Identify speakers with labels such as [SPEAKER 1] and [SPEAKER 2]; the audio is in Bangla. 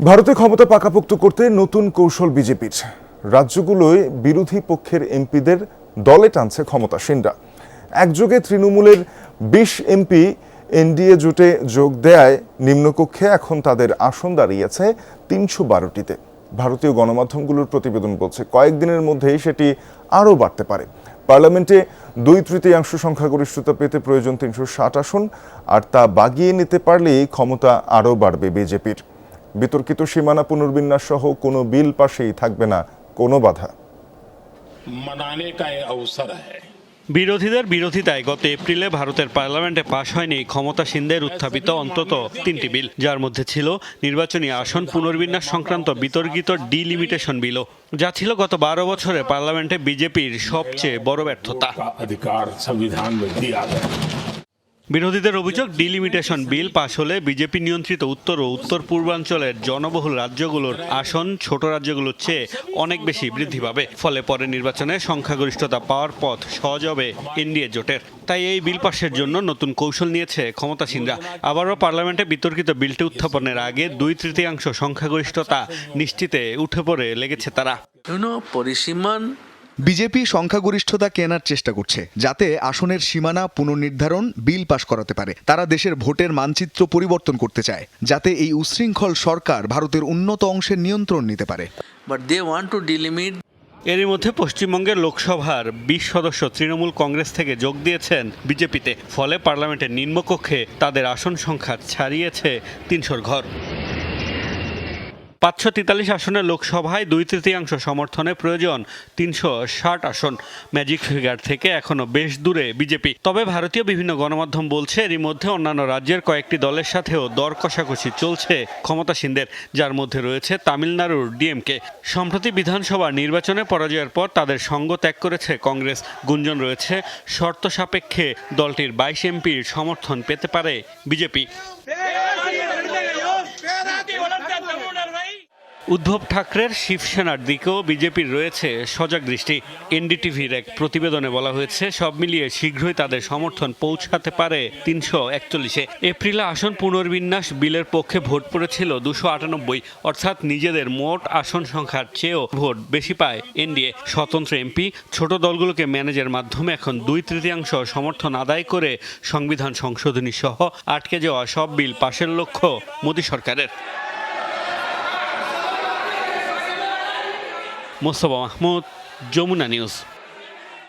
[SPEAKER 1] ভারতে ক্ষমতা পাকাপোক্ত করতে নতুন কৌশল বিজেপির। রাজ্যগুলোয় বিরোধী পক্ষের এমপিদের দলে টানছে ক্ষমতাসীনরা। একযোগে তৃণমূলের ২০ এমপি এনডিএ জোটে যোগ দেয়ায় নিম্নকক্ষে এখন তাদের আসন দাঁড়িয়েছে ৩১২টিতে। ভারতীয় গণমাধ্যমগুলোর প্রতিবেদন বলছে কয়েকদিনের মধ্যেই সেটি আরও বাড়তে পারে। পার্লামেন্টে ২/৩ সংখ্যাগরিষ্ঠতা পেতে প্রয়োজন ৩৬০ আসন, আর তা বাগিয়ে নিতে পারলেই ক্ষমতা আরও বাড়বে বিজেপির। বিতর্কিত সীমানা পুনর্বিন্যাস সহ কোনো বিল পাশেই থাকবে না কোনো বাধা।
[SPEAKER 2] বিরোধীদের বিরোধিতায় গত এপ্রিলে ভারতের পার্লামেন্টে পাশ হয়নি ক্ষমতাসীনদের উত্থাপিত অন্তত ৩টি বিল, যার মধ্যে ছিল নির্বাচনী আসন পুনর্বিন্যাস সংক্রান্ত বিতর্কিত ডিলিমিটেশন বিলও, যা ছিল গত ১২ বছরে পার্লামেন্টে বিজেপির সবচেয়ে বড় ব্যর্থতা। বিরোধীদের অভিযোগ, ডিলিমিটেশন বিল পাশ হলে বিজেপি নিয়ন্ত্রিত উত্তর ও উত্তর পূর্বাঞ্চলের জনবহুল রাজ্যগুলোর আসন ছোট রাজ্যগুলোর চেয়ে অনেক বেশি বৃদ্ধি পাবে। ফলে পরে নির্বাচনে সংখ্যাগরিষ্ঠতা পাওয়ার পথ সহজ হবে এনডিএ জোটের। তাই এই বিল পাশের জন্য নতুন কৌশল নিয়েছে ক্ষমতাসীনরা। আবারও পার্লামেন্টে বিতর্কিত বিলটি উত্থাপনের আগে ২/৩ সংখ্যাগরিষ্ঠতা নিশ্চিতে উঠে পড়ে লেগেছে তারা।
[SPEAKER 3] পরিসীমান
[SPEAKER 4] বিজেপি সংখ্যাগরিষ্ঠতা কেনার চেষ্টা করছে, যাতে আসনের সীমানা পুনর্নির্ধারণ বিল পাশ করাতে পারে। তারা দেশের ভোটের মানচিত্র পরিবর্তন করতে চায়, যাতে এই উচ্ছৃঙ্খল সরকার ভারতের উন্নত অংশের নিয়ন্ত্রণ নিতে পারে।
[SPEAKER 3] But they want to delimit.
[SPEAKER 2] এরই মধ্যে পশ্চিমবঙ্গের লোকসভার ২০ সদস্য তৃণমূল কংগ্রেস থেকে যোগ দিয়েছেন বিজেপিতে। ফলে পার্লামেন্টের নিম্নকক্ষে তাদের আসন সংখ্যা ছাড়িয়েছে ৩০০ ঘর। ৫৪৩ আসনের লোকসভায় ২/৩ সমর্থনে প্রয়োজন ৩৬০ আসন। ম্যাজিক ফিগার থেকে এখনো বেশ দূরে বিজেপি। তবে ভারতীয় বিভিন্ন গণমাধ্যম বলছে এরই মধ্যে অন্যান্য রাজ্যের কয়েকটি দলের সাথেও দর কষাকষি চলছে ক্ষমতাসীনদের, যার মধ্যে রয়েছে তামিলনাড়ুর ডিএমকে। সম্প্রতি বিধানসভা নির্বাচনে পরাজয়ের পর তাদের সঙ্গ ত্যাগ করেছে কংগ্রেস। গুঞ্জন রয়েছে শর্ত সাপেক্ষে দলটির ২২ এমপির সমর্থন পেতে পারে বিজেপি। উদ্ধব ঠাকরের শিবসেনার দিকেও বিজেপির রয়েছে সজাগ দৃষ্টি। এনডিটিভির এক প্রতিবেদনে বলা হয়েছে সব মিলিয়ে শীঘ্রই তাদের সমর্থন পৌঁছাতে পারে ৩৪১-এ। এপ্রিলে আসন পুনর্বিন্যাস বিলের পক্ষে ভোট পড়েছিল ২৯৮, অর্থাৎ নিজেদের মোট আসন সংখ্যার চেয়েও ভোট বেশি পায় এনডিএ। স্বতন্ত্র এমপি ছোট দলগুলোকে ম্যানেজের মাধ্যমে এখন ২/৩ সমর্থন আদায় করে সংবিধান সংশোধনী সহ আটকে যাওয়া সব বিল পাশের লক্ষ্য মোদী সরকারের। মোস্তফা মাহমুদ, যমুনা নিউজ।